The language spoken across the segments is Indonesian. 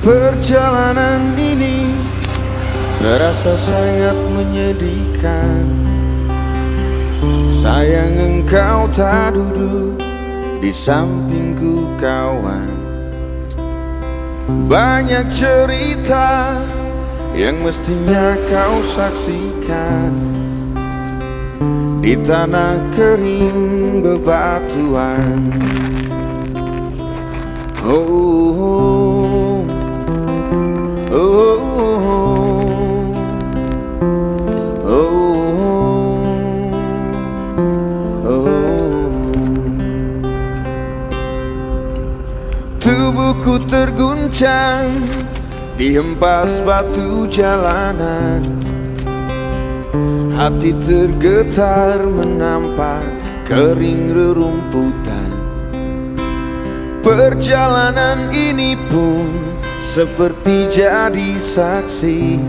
Perjalanan ini terasa sangat menyedihkan. Sayang engkau tak duduk di sampingku kawan. Banyak cerita yang mestinya kau saksikan di tanah kering bebatuan. Oh, oh, oh, oh, oh. Tubuhku terguncang dihempas batu jalanan. Hati tergetar menampak kering rerumputan. Perjalanan ini pun seperti jadi saksi.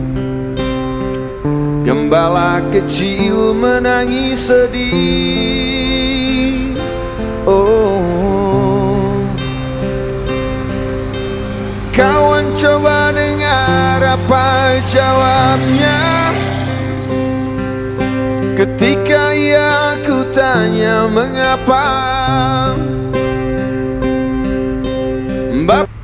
Gembala kecil menangis sedih. Oh, kawan coba dengar apa jawabnya ketika ia ku tanya mengapa. Bapak